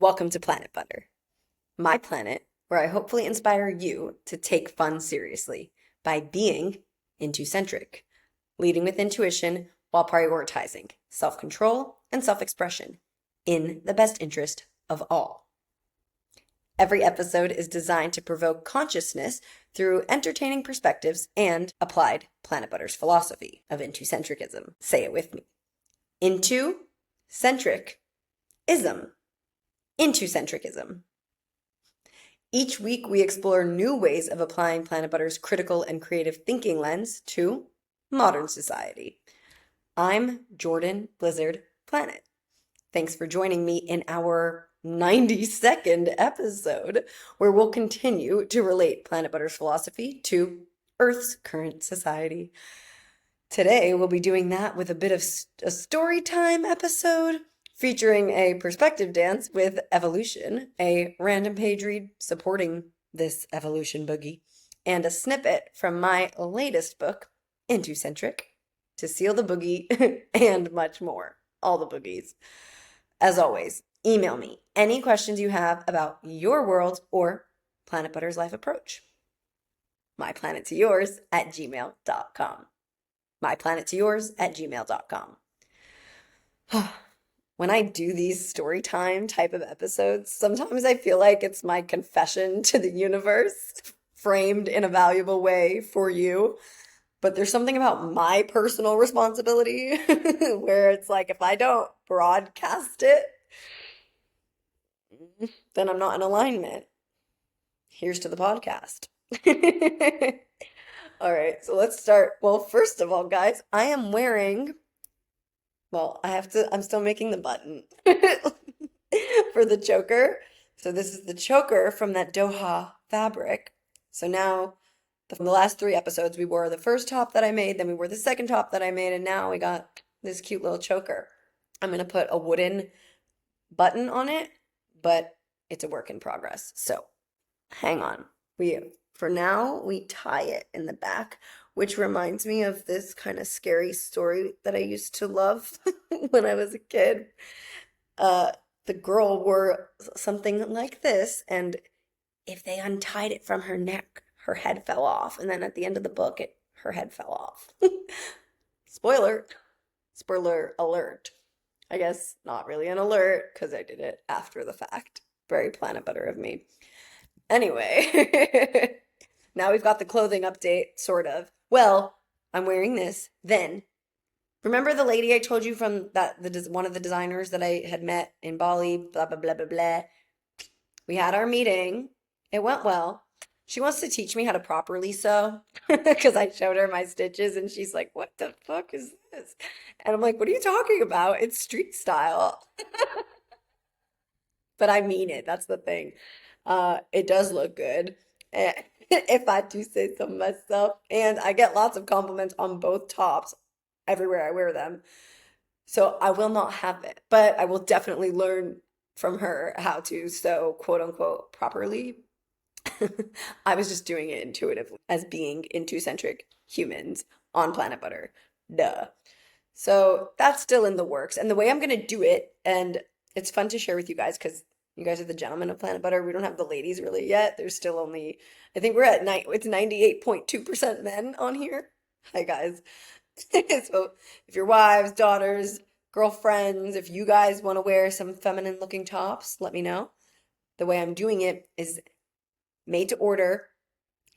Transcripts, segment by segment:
Welcome to Planet Butter, my planet where I hopefully inspire you to take fun seriously by being intuicentric, leading with intuition while prioritizing self-control and self-expression in the best interest of all. Every episode is designed to provoke consciousness through entertaining perspectives and applied Planet Butter's philosophy of intuicentricism. Say it with me. Intuicentricism. Intuicentricism. Each week, we explore new ways of applying Planet Butter's critical and creative thinking lens to modern society. I'm Jordan Blizzard Planet. Thanks for joining me in our 92nd episode, where we'll continue to relate Planet Butter's philosophy to Earth's current society. Today, we'll be doing that with a bit of a story time episode, featuring a perspective dance with evolution, a random page read supporting this evolution boogie, and a snippet from my latest book, Intuicentric, to seal the boogie, and much more. All the boogies. As always, email me any questions you have about your world or Planet Butter's life approach. myplanettoyours@gmail.com. myplanettoyours@gmail.com. When I do these story time type of episodes, sometimes I feel like it's my confession to the universe, framed in a valuable way for you. But there's something about my personal responsibility where it's like, if I don't broadcast it, then I'm not in alignment. Here's to the podcast. All right, so let's start. Well, first of all, guys, I am wearing... Well, I'm still making the button for the choker. So this is the choker from that Doha fabric. So now, from the last 3 episodes, we wore the first top that I made, then we wore the second top that I made, and now we got this cute little choker. I'm going to put a wooden button on it, but it's a work in progress. So hang on. For now, we tie it in the back, which reminds me of this kind of scary story that I used to love when I was a kid. The girl wore something like this, and if they untied it from her neck, her head fell off. And then at the end of the book, her head fell off. Spoiler alert. I guess not really an alert because I did it after the fact. Very Planet Butter of me. Anyway, now we've got the clothing update, sort of. Well, I'm wearing this. Then, remember the lady I told you from one of the designers that I had met in Bali, blah, blah, blah, blah, blah. We had our meeting. It went well. She wants to teach me how to properly sew because I showed her my stitches and she's like, what the fuck is this? And I'm like, what are you talking about? It's street style. But I mean it. That's the thing. It does look good, if I do say so myself. And I get lots of compliments on both tops everywhere I wear them. So I will not have it, but I will definitely learn from her how to sew, quote unquote, properly. I was just doing it intuitively as being intuicentric humans on Planet Butter. Duh. So that's still in the works. And the way I'm going to do it, and it's fun to share with you guys because you guys are the gentlemen of Planet Butter. We don't have the ladies really yet. There's still only, I think we're at it's 98.2% men on here. Hi, guys. So if your wives, daughters, girlfriends, if you guys want to wear some feminine looking tops, let me know. The way I'm doing it is made to order,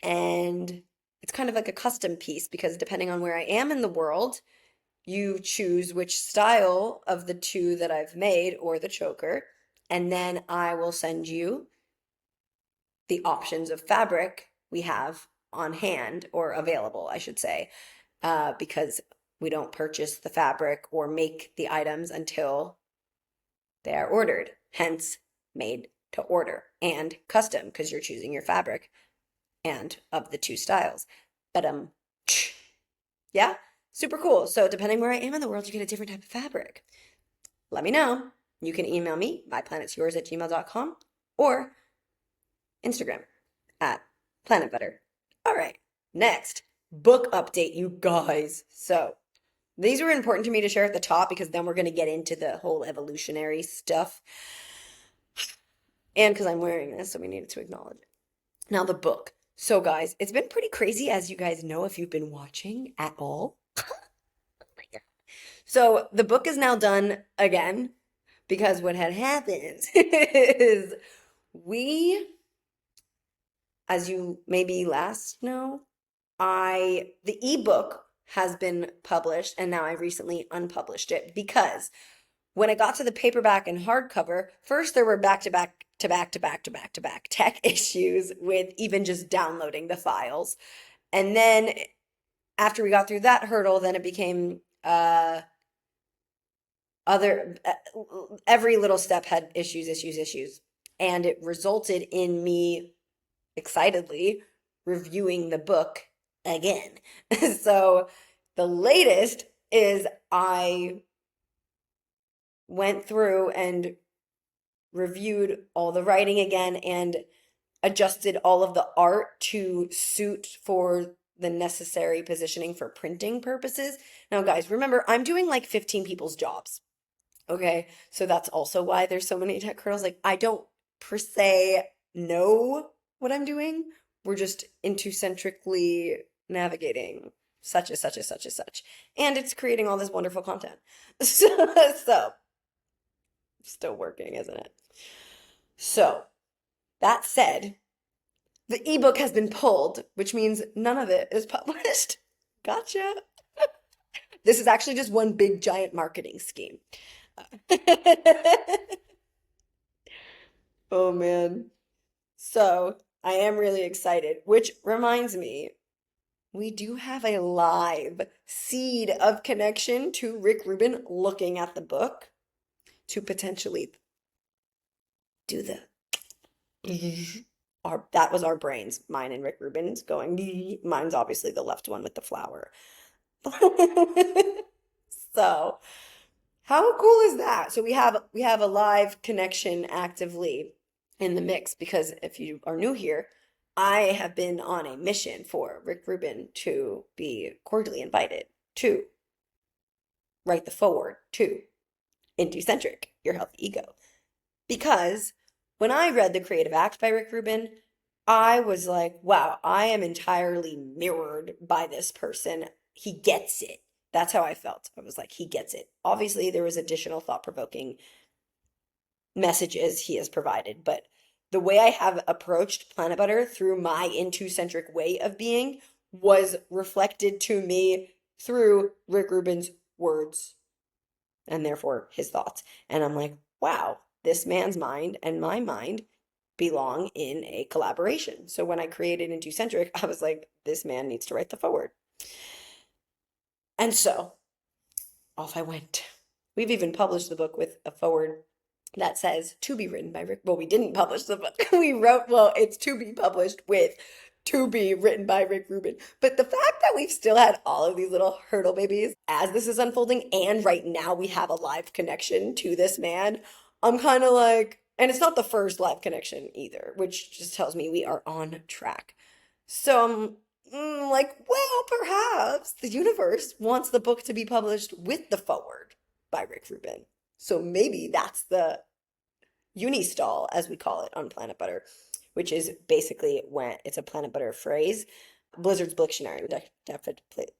and it's kind of like a custom piece because depending on where I am in the world, you choose which style of the 2 that I've made or the choker. And then I will send you the options of fabric we have on hand, or available, I should say, because we don't purchase the fabric or make the items until they are ordered. Hence, made to order and custom because you're choosing your fabric and of the 2 styles. But yeah, super cool. So depending where I am in the world, you get a different type of fabric. Let me know. You can email me, myplanettoyours@gmail.com, or Instagram @planetbutter. All right, next, book update, you guys. So these were important to me to share at the top because then we're going to get into the whole evolutionary stuff. And because I'm wearing this, so we needed to acknowledge it. Now, the book. So, guys, it's been pretty crazy, as you guys know, if you've been watching at all. So, the book is now done again because what had happened is we, as you maybe last know, the ebook has been published and now I recently unpublished it because when it got to the paperback and hardcover, first there were back to back to back to back to back to back tech issues with even just downloading the files. And then after we got through that hurdle, then it became every little step had issues. And it resulted in me excitedly reviewing the book again. So the latest is I went through and reviewed all the writing again and adjusted all of the art to suit for the necessary positioning for printing purposes. Now, guys, remember, I'm doing like 15 people's jobs. Okay, so that's also why there's so many tech hurdles. Like, I don't per se know what I'm doing. We're just intuicentrically navigating such as such as such as such. And it's creating all this wonderful content. So still working, isn't it? So, that said, the ebook has been pulled, which means none of it is published. Gotcha. This is actually just one big giant marketing scheme. Oh man. So I am really excited, which reminds me, we do have a live seed of connection to Rick Rubin looking at the book to potentially do the that was our brains, mine and Rick Rubin's going. Mine's obviously the left one with the flower. So, how cool is that? So we have a live connection actively in the mix because if you are new here, I have been on a mission for Rick Rubin to be cordially invited to write the foreword to Intucentric, Your Healthy Ego. Because when I read The Creative Act by Rick Rubin, I was like, wow, I am entirely mirrored by this person. He gets it. That's how I felt. I was like, he gets it. Obviously, there was additional thought-provoking messages he has provided, but the way I have approached Planet Butter through my Intu-centric way of being was reflected to me through Rick Rubin's words and therefore his thoughts. And I'm like, wow, this man's mind and my mind belong in a collaboration. So when I created Intu-centric, I was like, this man needs to write the foreword. And so off I went. We've even published the book with a foreword that says to be written by Rick. Well, we didn't publish the book. We wrote, well, it's to be published with to be written by Rick Rubin. But the fact that we've still had all of these little hurdle babies as this is unfolding, and right now we have a live connection to this man, I'm kind of like, and it's not the first live connection either, which just tells me we are on track. So I'm like, well, perhaps the universe wants the book to be published with the foreword by Rick Rubin. So maybe that's the unistall, as we call it on Planet Butter, which is basically when it's a Planet Butter phrase. Blizzard's Dictionary.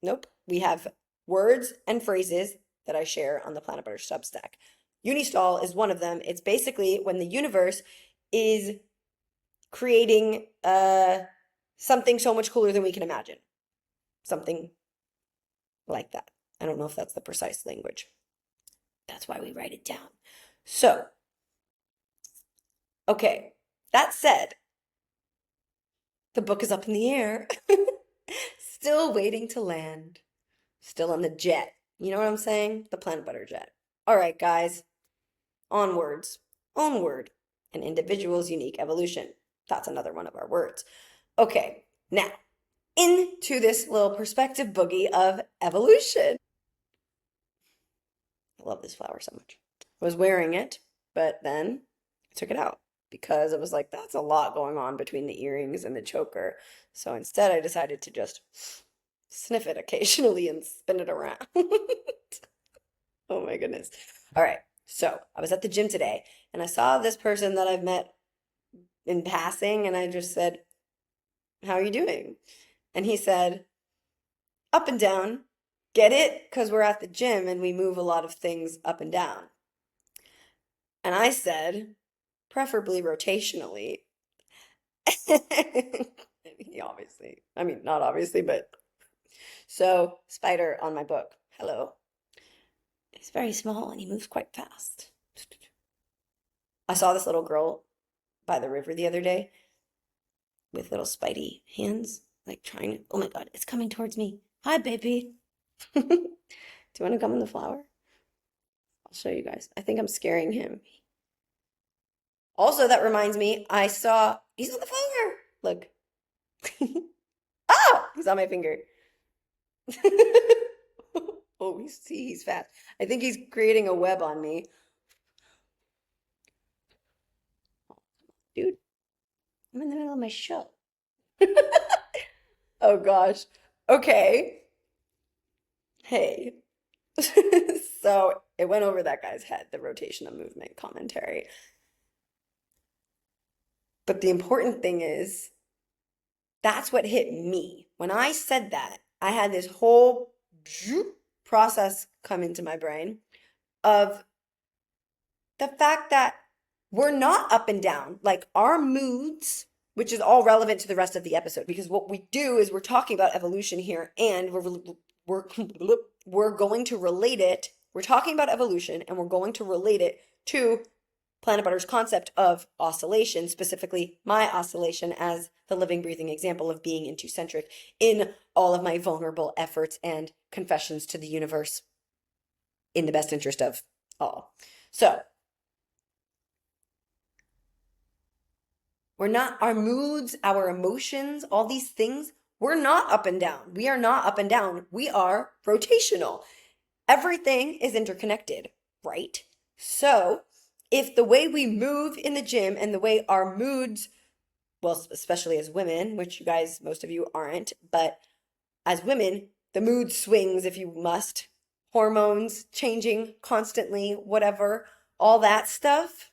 Nope. We have words and phrases that I share on the Planet Butter Substack. Unistall is one of them. It's basically when the universe is creating something so much cooler than we can imagine. Something like that. I don't know if that's the precise language. That's why we write it down. So, okay, that said, the book is up in the air. Still waiting to land. Still on the jet. You know what I'm saying? The Planet Butter jet. All right, guys. Onwards. Onward. An individual's unique evolution. That's another one of our words. Okay, now, into this little perspective boogie of evolution. I love this flower so much. I was wearing it, but then I took it out because it was like, that's a lot going on between the earrings and the choker. So instead, I decided to just sniff it occasionally and spin it around. Oh my goodness. All right. So I was at the gym today and I saw this person that I've met in passing, and I just said, "How are you doing?" And he said, "Up and down." Get it? Because we're at the gym and we move a lot of things up and down. And I said, preferably rotationally. He obviously, I mean, not obviously, but so spider on my book. Hello. He's very small and he moves quite fast. I saw this little girl by the river the other day with little spidey hands, like trying to, oh my God, it's coming towards me. Hi, baby. Do you want to come in the flower? I'll show you guys. I think I'm scaring him. Also, that reminds me, I saw, he's on the flower. Look. Ah, he's on my finger. Oh, he's fast. I think he's creating a web on me. Dude, I'm in the middle of my show. Oh gosh. Okay. Hey. So it went over that guy's head, the rotation of movement commentary. But the important thing is, that's what hit me. When I said that, I had this whole process come into my brain of the fact that we're not up and down. Like our moods, which is all relevant to the rest of the episode, because what we do is we're talking about evolution here, and we're we're going to relate it. We're talking about evolution, and we're going to relate it to Planet Butter's concept of oscillation, specifically my oscillation as the living, breathing example of being intu-centric in all of my vulnerable efforts and confessions to the universe in the best interest of all. So, we're not, our moods, our emotions, all these things, we're not up and down. We are not up and down. We are rotational. Everything is interconnected, right? So, if the way we move in the gym and the way our moods, well, especially as women, which you guys, most of you aren't, but as women, the mood swings if you must, hormones changing constantly, whatever, all that stuff.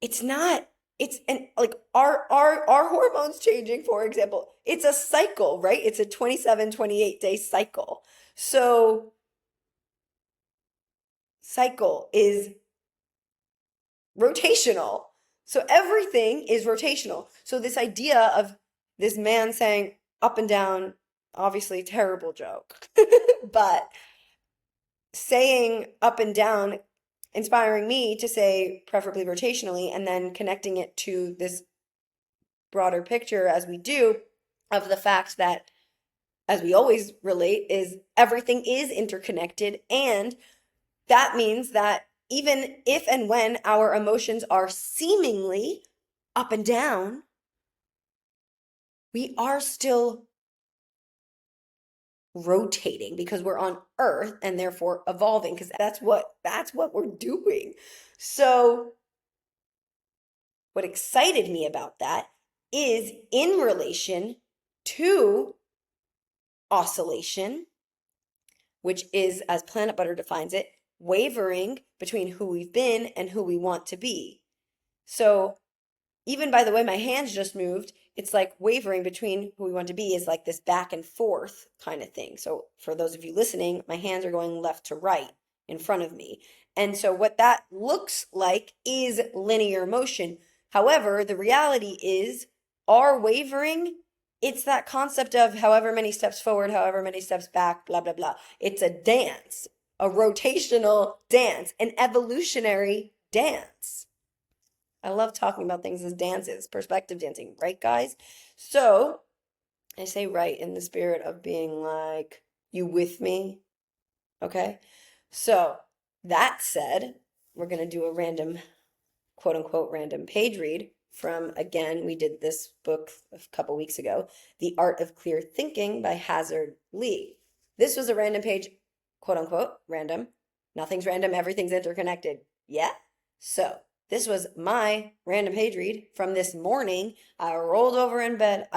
It's not, it's and like our hormones changing, for example, it's a cycle, right? It's a 27, 28-day cycle. So cycle is rotational. So everything is rotational. So this idea of this man saying up and down, obviously terrible joke, but saying up and down, inspiring me to say preferably rotationally, and then connecting it to this broader picture as we do of the fact that, as we always relate, is everything is interconnected. And that means that even if and when our emotions are seemingly up and down, we are still rotating because we're on Earth and therefore evolving, because that's what we're doing. So what excited me about that is in relation to oscillation, which is, as Planet Butter defines it, wavering between who we've been and who we want to be. So even by the way my hands just moved, it's like wavering between who we want to be is like this back and forth kind of thing. So for those of you listening, my hands are going left to right in front of me. And so what that looks like is linear motion. However, the reality is our wavering, it's that concept of however many steps forward, however many steps back, blah, blah, blah. It's a dance, a rotational dance, an evolutionary dance. I love talking about things as dances, perspective dancing, right, guys? So I say right in the spirit of being like, you with me? Okay. So that said, we're going to do a random, quote unquote, random page read from, again, we did this book a couple weeks ago, The Art of Clear Thinking by Hazard Lee. This was a random page, quote unquote, random. Nothing's random, everything's interconnected. Yeah. So this was my random page read from this morning. I rolled over in bed.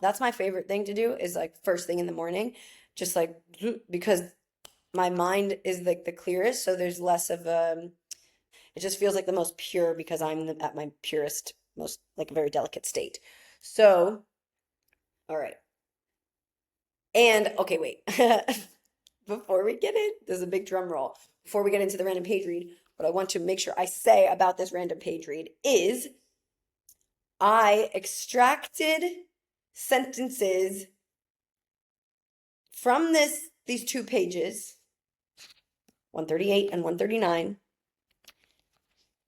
That's my favorite thing to do, is like first thing in the morning, just like, because my mind is like the clearest. So there's less of It just feels like the most pure because I'm at my purest, most like a very delicate state. So, all right. And okay, wait. Before we get in, there's a big drum roll. Before we get into the random page read, what I want to make sure I say about this random page read is I extracted sentences from these 2 pages, 138 and 139,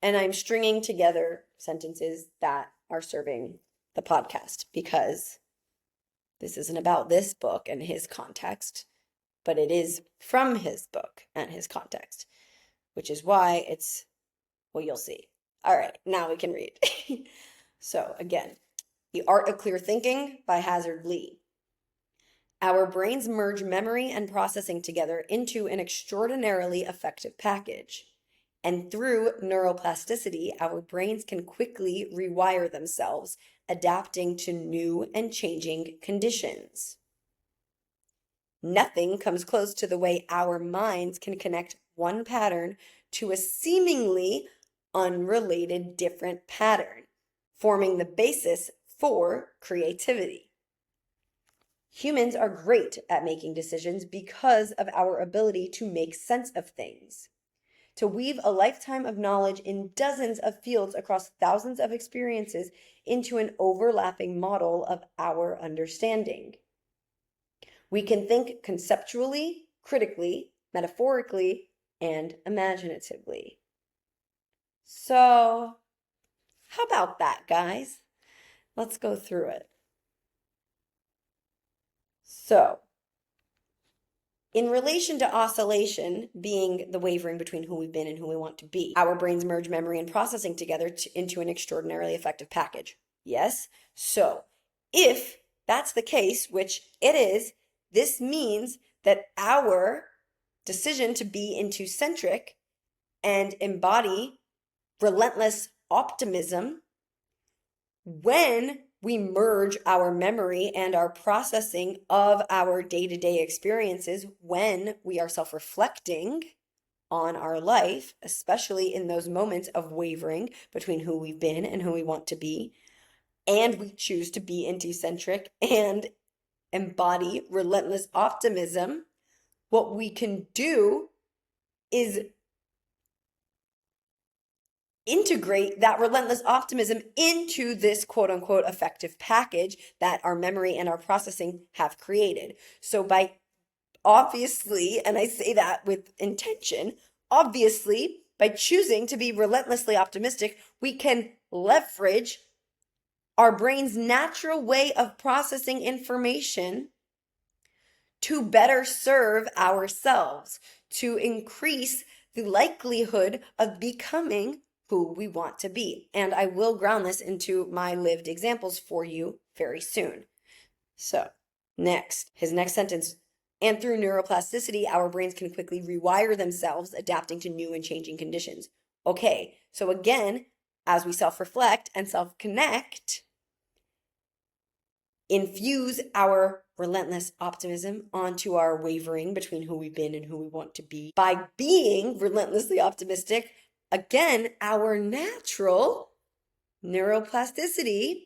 and I'm stringing together sentences that are serving the podcast because this isn't about this book and his context, but it is from his book and his context, which is why it's, well, you'll see. All right, now we can read. So again, The Art of Clear Thinking by Hazard Lee. Our brains merge memory and processing together into an extraordinarily effective package. And through neuroplasticity, our brains can quickly rewire themselves, adapting to new and changing conditions. Nothing comes close to the way our minds can connect one pattern to a seemingly unrelated different pattern, forming the basis for creativity. Humans are great at making decisions because of our ability to make sense of things, to weave a lifetime of knowledge in dozens of fields across thousands of experiences into an overlapping model of our understanding. We can think conceptually, critically, metaphorically, and imaginatively. So, how about that, guys? Let's go through it. So, in relation to oscillation, being the wavering between who we've been and who we want to be, our brains merge memory and processing together into an extraordinarily effective package. Yes? So, if that's the case, which it is, this means that our decision to be into-centric and embody relentless optimism, when we merge our memory and our processing of our day-to-day experiences, when we are self-reflecting on our life, especially in those moments of wavering between who we've been and who we want to be, and we choose to be into-centric and embody relentless optimism, what we can do is integrate that relentless optimism into this quote unquote effective package that our memory and our processing have created. So by obviously, and I say that with intention, obviously, by choosing to be relentlessly optimistic, we can leverage our brain's natural way of processing information to better serve ourselves, to increase the likelihood of becoming who we want to be. And I will ground this into my lived examples for you very soon. So, his next sentence. And through neuroplasticity, our brains can quickly rewire themselves, adapting to new and changing conditions. Okay, so again, as we self-reflect and self-connect, infuse our relentless optimism onto our wavering between who we've been and who we want to be. By being relentlessly optimistic, again, our natural neuroplasticity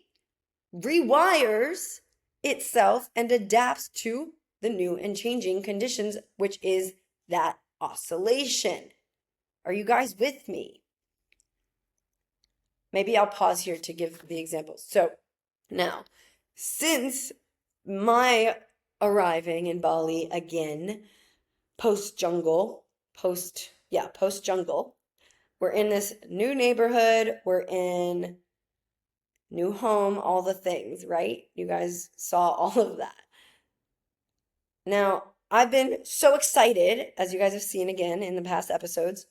rewires itself and adapts to the new and changing conditions, which is that oscillation. Are you guys with me? Maybe I'll pause here to give the examples. So now, since my arriving in Bali again, post-jungle, we're in this new neighborhood, we're in new home, all the things, right? You guys saw all of that. Now, I've been so excited, as you guys have seen again in the past episodes,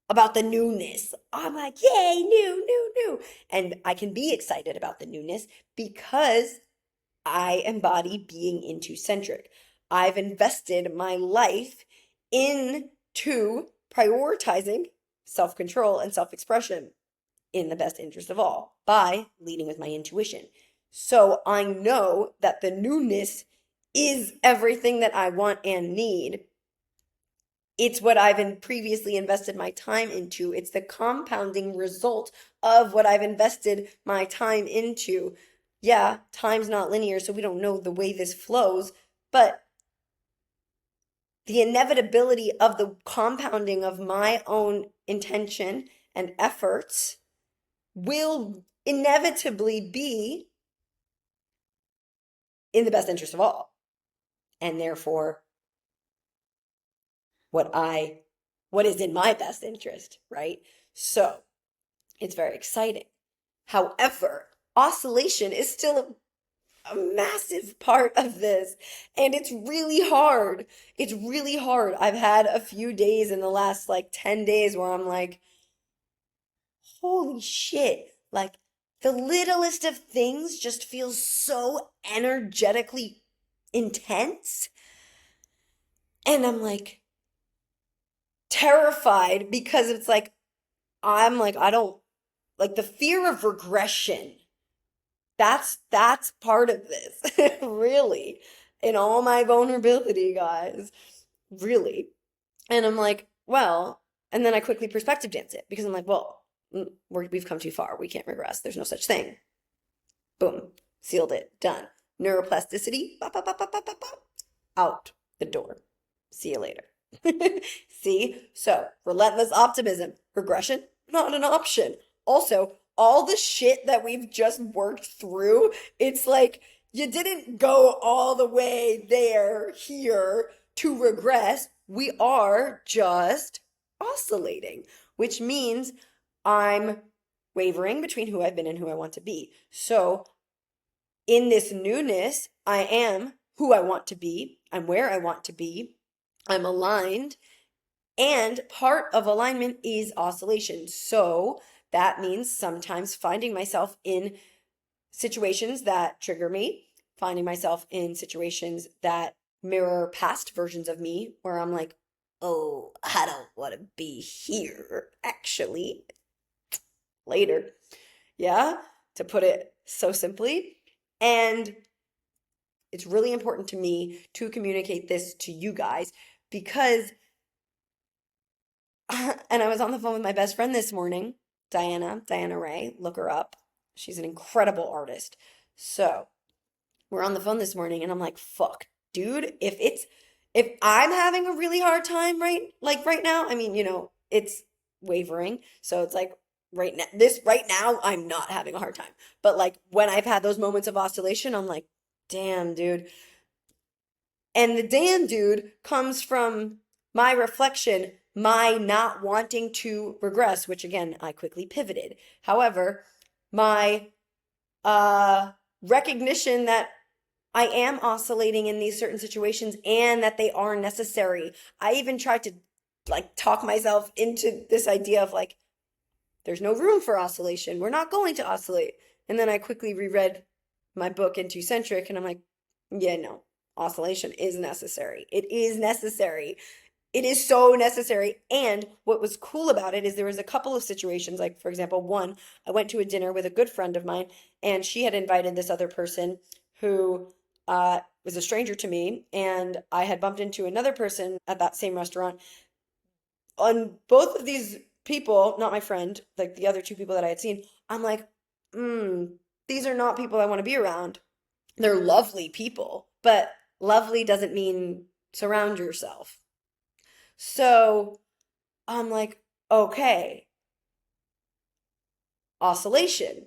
about the newness. I'm like, yay, new. And I can be excited about the newness because I embody being into-centric. I've invested my life into prioritizing self-control and self-expression in the best interest of all by leading with my intuition. So I know that the newness is everything that I want and need. It's what I've previously invested my time into. It's the compounding result of what I've invested my time into. Yeah, time's not linear, so we don't know the way this flows, but the inevitability of the compounding of my own intention and efforts will inevitably be in the best interest of all. And therefore, what I what is in my best interest, right? So, it's very exciting. However, oscillation is still a massive part of this, and it's really hard. It's really hard. I've had a few days in the last like 10 days where I'm like, holy shit. Like the littlest of things just feels so energetically intense. And I'm like terrified because it's like, I'm like, I don't like the fear of regression. That's part of this, really. In all my vulnerability, guys. Really. And I'm like, well, and then I quickly perspective dance it because I'm like, well, we've come too far. We can't regress. There's no such thing. Boom. Sealed it. Done. Neuroplasticity. Bop, bop, bop, bop, bop, bop, bop. Out the door. See you later. See? So, relentless optimism. Regression, not an option. Also, all the shit that we've just worked through, it's like you didn't go all the way there, here to regress. We are just oscillating, which means I'm wavering between who I've been and who I want to be. So, in this newness, I am who I want to be. I'm where I want to be. I'm aligned. And part of alignment is oscillation. So that means sometimes finding myself in situations that trigger me, finding myself in situations that mirror past versions of me where I'm like, oh, I don't want to be here, actually, later. Yeah, to put it so simply. And it's really important to me to communicate this to you guys because, and I was on the phone with my best friend this morning, Diana Ray, look her up. She's an incredible artist. So we're on the phone this morning and I'm like, fuck, dude, if I'm having a really hard time right now, I mean, it's wavering. So it's like right now, I'm not having a hard time. But like when I've had those moments of oscillation, I'm like, damn, dude. And the damn dude comes from my reflection, my not wanting to regress, which again, I quickly pivoted. However, my recognition that I am oscillating in these certain situations and that they are necessary. I even tried to like talk myself into this idea of like, there's no room for oscillation. We're not going to oscillate. And then I quickly reread my book Into Centric and I'm like, yeah, no, oscillation is necessary. It is necessary. It is so necessary. And what was cool about it is there was a couple of situations, like for example, one, I went to a dinner with a good friend of mine, and she had invited this other person who was a stranger to me, and I had bumped into another person at that same restaurant. On both of these people, not my friend, like the other two people that I had seen, I'm like, these are not people I want to be around. They're lovely people, but lovely doesn't mean surround yourself. So I'm like, okay, oscillation.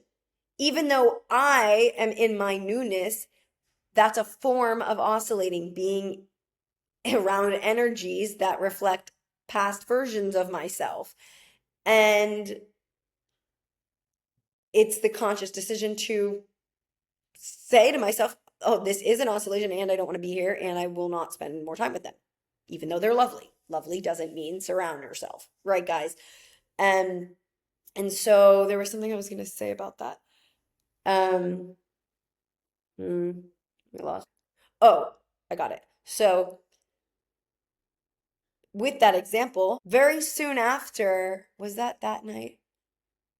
Even though I am in my newness, that's a form of oscillating, being around energies that reflect past versions of myself. And it's the conscious decision to say to myself, oh, this is an oscillation and I don't want to be here and I will not spend more time with them, even though they're lovely. Lovely doesn't mean surround yourself, right, guys? And and so there was something I was going to say about that. Um, I lost. Oh, I got it. So with that example, very soon after, was that night?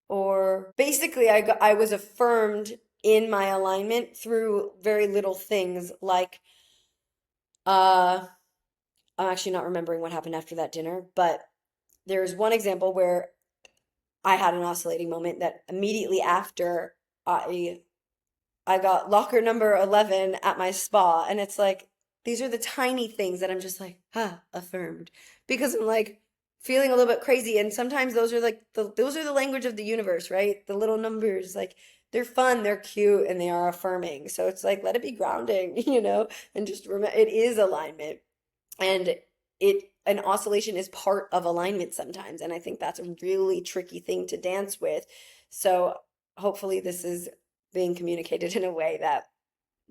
Or basically I was affirmed in my alignment through very little things like uh I'm actually not remembering what happened after that dinner, but there's one example where I had an oscillating moment that immediately after I I got locker number 11 at my spa, and it's like these are the tiny things that I'm just like, affirmed, because I'm like feeling a little bit crazy, and sometimes those are like those are the language of the universe, right? The little numbers, like they're fun, they're cute, and they are affirming. So it's like let it be grounding, and just remember it is alignment. And an oscillation is part of alignment sometimes, and I think that's a really tricky thing to dance with. So hopefully this is being communicated in a way that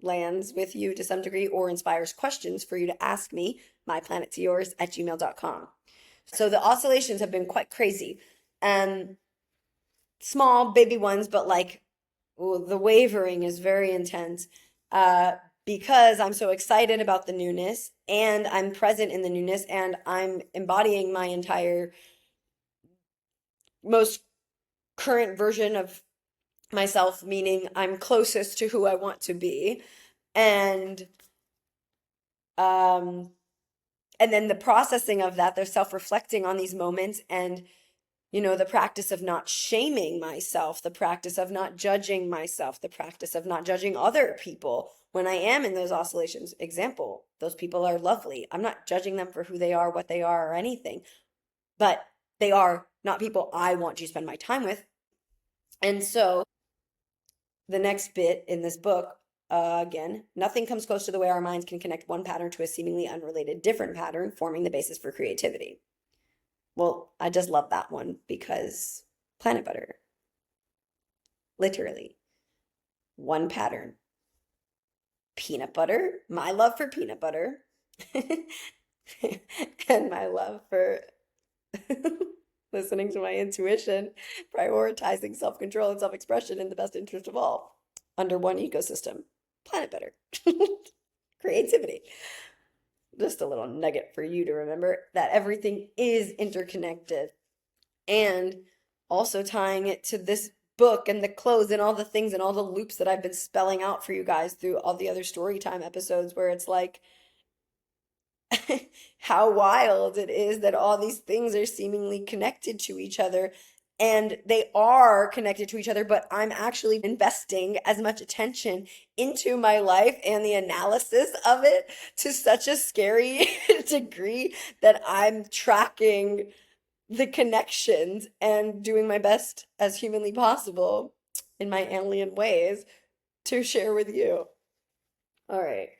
lands with you to some degree or inspires questions for you to ask me, myplanettoyours@gmail.com. So the oscillations have been quite crazy, and small baby ones, but like, ooh, the wavering is very intense. Because I'm so excited about the newness, and I'm present in the newness, and I'm embodying my entire most current version of myself, meaning I'm closest to who I want to be. And um and then the processing of that, the self-reflecting on these moments, and the practice of not shaming myself, the practice of not judging myself, the practice of not judging other people when I am in those oscillations. Example, those people are lovely. I'm not judging them for who they are, what they are, or anything, but they are not people I want to spend my time with. And so the next bit in this book, again, nothing comes close to the way our minds can connect one pattern to a seemingly unrelated different pattern, forming the basis for creativity. Well, I just love that one because Planet Butter, literally, one pattern. Peanut butter, my love for peanut butter, and my love for listening to my intuition, prioritizing self-control and self-expression in the best interest of all, under one ecosystem. Planet Butter. Creativity. Just a little nugget for you to remember that everything is interconnected. And also tying it to this book and the clothes and all the things and all the loops that I've been spelling out for you guys through all the other story time episodes, where it's like how wild it is that all these things are seemingly connected to each other. And they are connected to each other, but I'm actually investing as much attention into my life and the analysis of it to such a scary degree that I'm tracking the connections and doing my best as humanly possible in my alien ways to share with you. All right.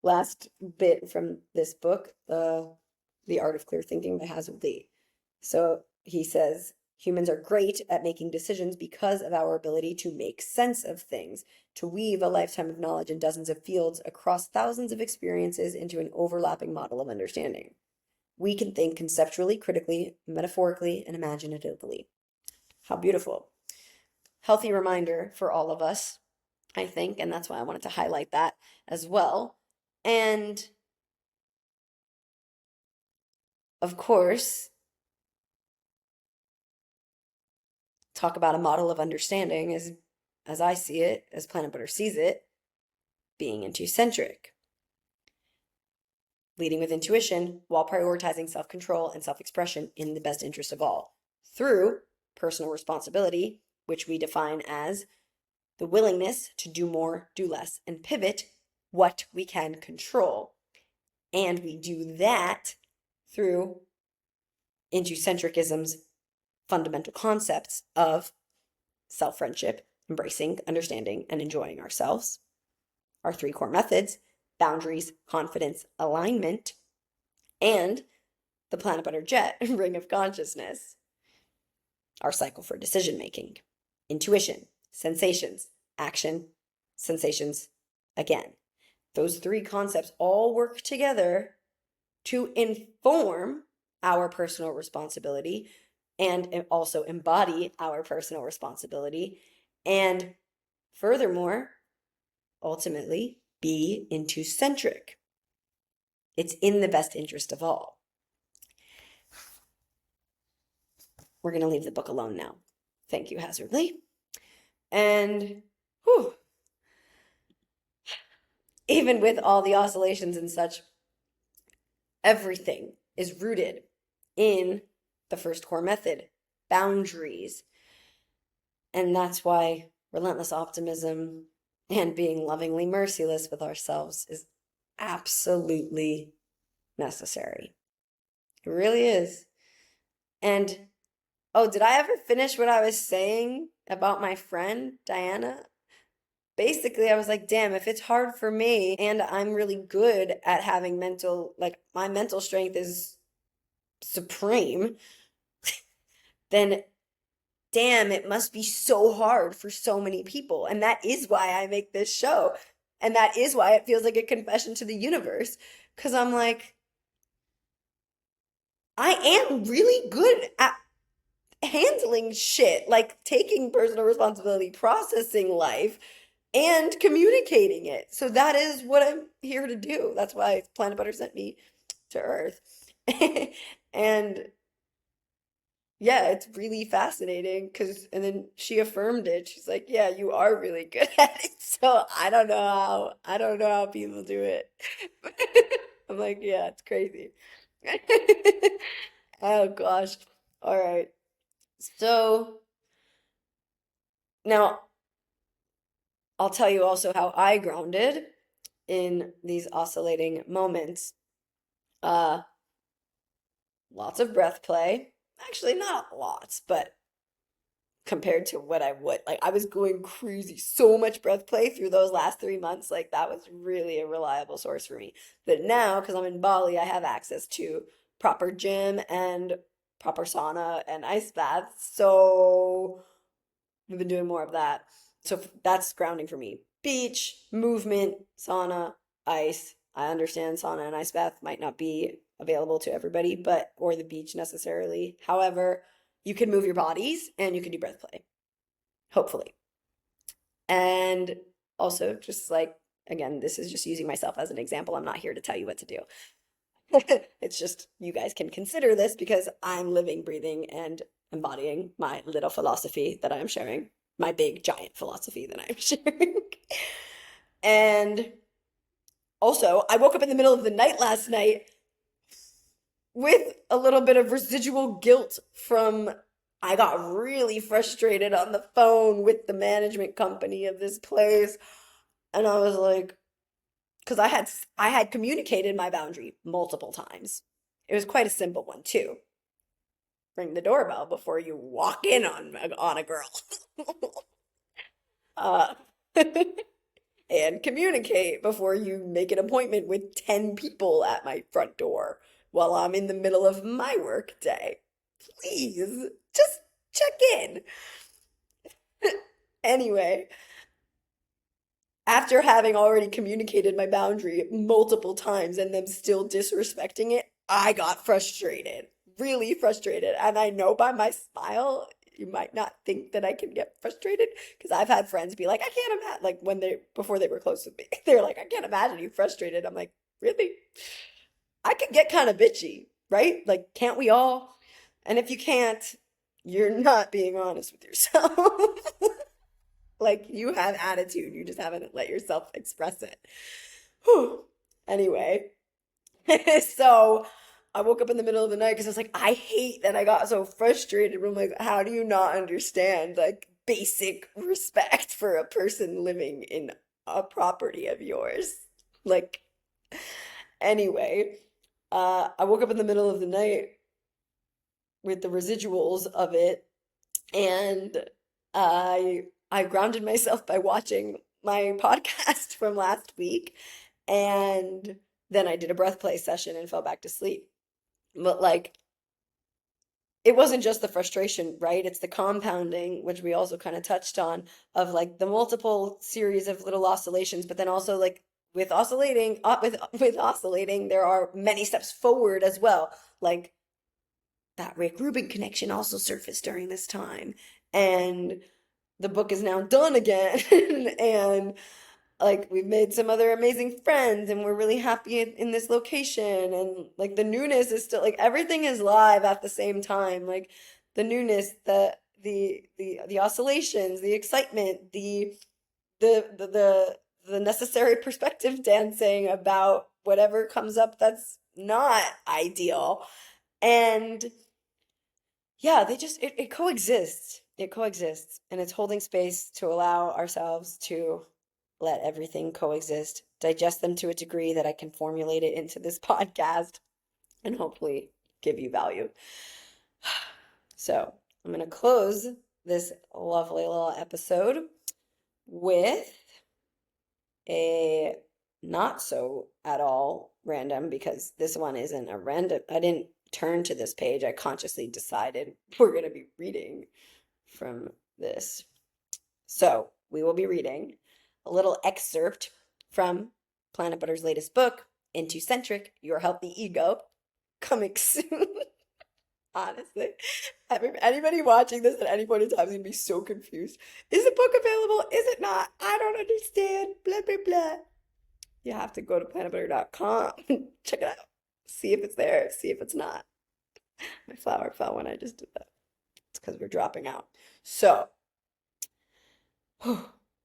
Last bit from this book, The Art of Clear Thinking by Hazard Lee. So he says, humans are great at making decisions because of our ability to make sense of things, to weave a lifetime of knowledge in dozens of fields across thousands of experiences into an overlapping model of understanding. We can think conceptually, critically, metaphorically, and imaginatively. How beautiful. Healthy reminder for all of us, I think, and that's why I wanted to highlight that as well. And of course, talk about a model of understanding as I see it, as Planet Butter sees it, being intuicentric. Leading with intuition while prioritizing self-control and self-expression in the best interest of all, through personal responsibility, which we define as the willingness to do more, do less, and pivot what we can control. And we do that through intuicentricism's fundamental concepts of self-friendship, embracing, understanding, and enjoying ourselves. Our three core methods: boundaries, confidence, alignment, and the Planet Butter Jet ring of consciousness. Our cycle for decision making: intuition, sensations, action, sensations, again. Those three concepts all work together to inform our personal responsibility and also embody our personal responsibility. And furthermore, ultimately, be intuicentric. It's in the best interest of all. We're going to leave the book alone now. Thank you, Hazard Lee. And whew, even with all the oscillations and such, Everything is rooted in the first core method, boundaries. And that's why relentless optimism and being lovingly merciless with ourselves is absolutely necessary. It really is. And oh, did I ever finish what I was saying about my friend Diana? Basically, I was like, damn, if it's hard for me and I'm really good at having mental, like my mental strength is supreme, then damn, it must be so hard for so many people. And that is why I make this show. And that is why it feels like a confession to the universe. Because I'm like, I am really good at handling shit, like taking personal responsibility, processing life, and communicating it. So that is what I'm here to do. That's why Planet Butter sent me to Earth. And yeah, it's really fascinating because, and then she affirmed it. She's like, "Yeah, you are really good at it." So I don't know how people do it. I'm like, "Yeah, it's crazy." Oh gosh. All right. So now I'll tell you also how I grounded in these oscillating moments. Uh, Lots of breath play. Actually, not lots, but compared to what I would. Like I was going crazy, so much breath play through those last 3 months. Like that was really a reliable source for me. But now, because I'm in Bali, I have access to proper gym and proper sauna and ice baths. So I've been doing more of that. So that's grounding for me. Beach, movement, sauna, ice. I understand sauna and ice bath might not be available to everybody, but or the beach necessarily. However, you can move your bodies and you can do breath play, hopefully. And also, just like, again, this is just using myself as an example. I'm not here to tell you what to do. It's just you guys can consider this because I'm living, breathing, and embodying my little philosophy that I am sharing, my big, giant philosophy that I'm sharing. And also, I woke up in the middle of the night last night with a little bit of residual guilt from I got really frustrated on the phone with the management company of this place. And I was like, because I had communicated my boundary multiple times. It was quite a simple one too. Ring the doorbell before you walk in on a girl. uh, and communicate before you make an appointment with 10 people at my front door while I'm in the middle of my work day. Please, just check in. Anyway, after having already communicated my boundary multiple times and them still disrespecting it, I got frustrated, really frustrated. And I know by my smile, you might not think that I can get frustrated because I've had friends be like, I can't imagine, like before they were close with me, they're like, I can't imagine you frustrated. I'm like, really? I can get kind of bitchy, right? Like, can't we all? And if you can't, you're not being honest with yourself. Like you have attitude, you just haven't let yourself express it. Whew. Anyway, so I woke up in the middle of the night because I was like, I hate that I got so frustrated. I'm like, how do you not understand like basic respect for a person living in a property of yours? Like, anyway, I woke up in the middle of the night with the residuals of it, and I grounded myself by watching my podcast from last week, and then I did a breath play session and fell back to sleep. But like it wasn't just the frustration, right? It's the compounding, which we also kind of touched on, of like the multiple series of little oscillations, but then also like with oscillating, there are many steps forward as well. Like that Rick Rubin connection also surfaced during this time. And the book is now done again. And like we've made some other amazing friends and we're really happy in this location. And like the newness is still like everything is live at the same time. Like the newness, the oscillations, the excitement, the necessary perspective dancing about whatever comes up that's not ideal. And yeah, it coexists. It coexists. And it's holding space to allow ourselves to let everything coexist, digest them to a degree that I can formulate it into this podcast and hopefully give you value. So I'm going to close this lovely little episode with a not so at all random, because this one isn't a random. I didn't turn to this page. I consciously decided we're going to be reading from this. So we will be reading a little excerpt from Planet Butter's latest book, Into Centric, Your Healthy Ego, coming soon. Honestly, anybody watching this at any point in time is going to be so confused. Is the book available? Is it not? I don't understand. Blah, blah, blah. You have to go to planetbutter.com, check it out, see if it's there, see if it's not. My flower fell when I just did that. It's because we're dropping out. So,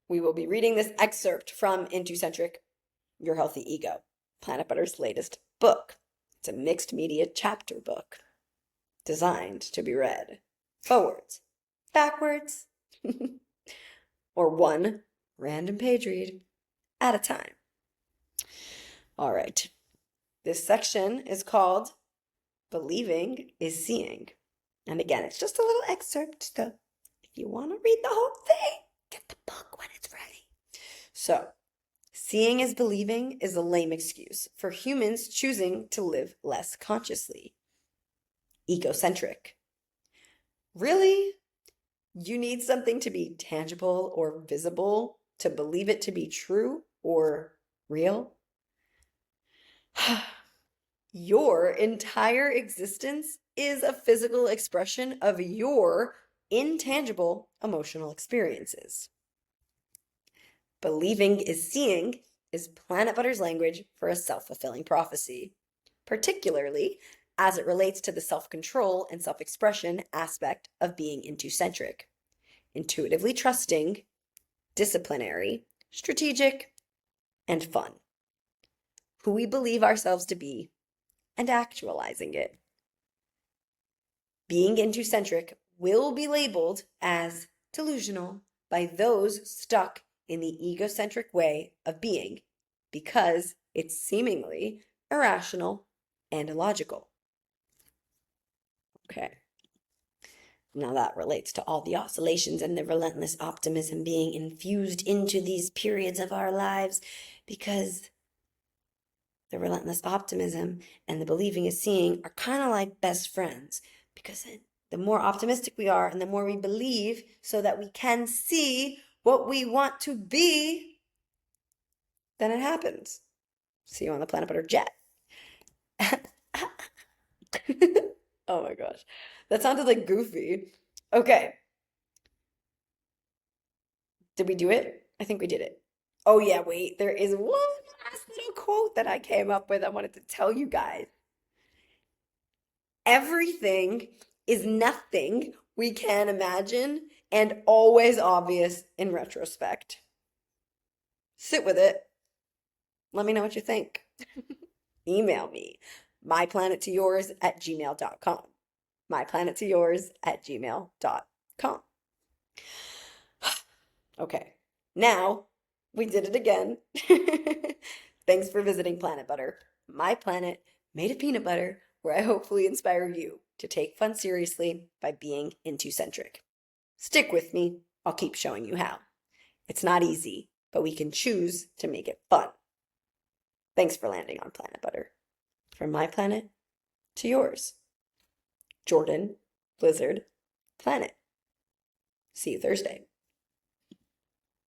we will be reading this excerpt from Into Centric, Your Healthy Ego, Planet Butter's latest book. It's a mixed media chapter book designed to be read forwards, backwards, or one random page read at a time. All right. This section is called Believing is Seeing. And again, it's just a little excerpt. So if you want to read the whole thing, get the book when it's ready. So, seeing is believing is a lame excuse for humans choosing to live less consciously. Egocentric. Really? You need something to be tangible or visible to believe it to be true or real? Your entire existence is a physical expression of your intangible emotional experiences. Believing is seeing is Planet Butter's language for a self-fulfilling prophecy, particularly as it relates to the self-control and self-expression aspect of being into-centric, intuitively trusting, disciplinary, strategic, and fun. Who we believe ourselves to be and actualizing it. Being into-centric will be labeled as delusional by those stuck in the egocentric way of being because it's seemingly irrational and illogical. Okay. Now that relates to all the oscillations and the relentless optimism being infused into these periods of our lives, because the relentless optimism and the believing is seeing are kind of like best friends, because the more optimistic we are and the more we believe so that we can see what we want to be, then it happens. See you on the Planet Butter jet. Oh my gosh. That sounded like goofy. Okay. Did we do it? I think we did it. Oh yeah, wait. There is one last little quote that I came up with I wanted to tell you guys. Everything is nothing we can imagine and always obvious in retrospect. Sit with it. Let me know what you think. Email me, myplanettoyours@gmail.com. myplanettoyours@gmail.com. Okay, now we did it again. Thanks for visiting Planet Butter, my planet made of peanut butter, where I hopefully inspire you to take fun seriously by being into-centric. Stick with me, I'll keep showing you how. It's not easy, but we can choose to make it fun. Thanks for landing on Planet Butter. From my planet to yours. Jordan, Blizzard, Planet. See you Thursday.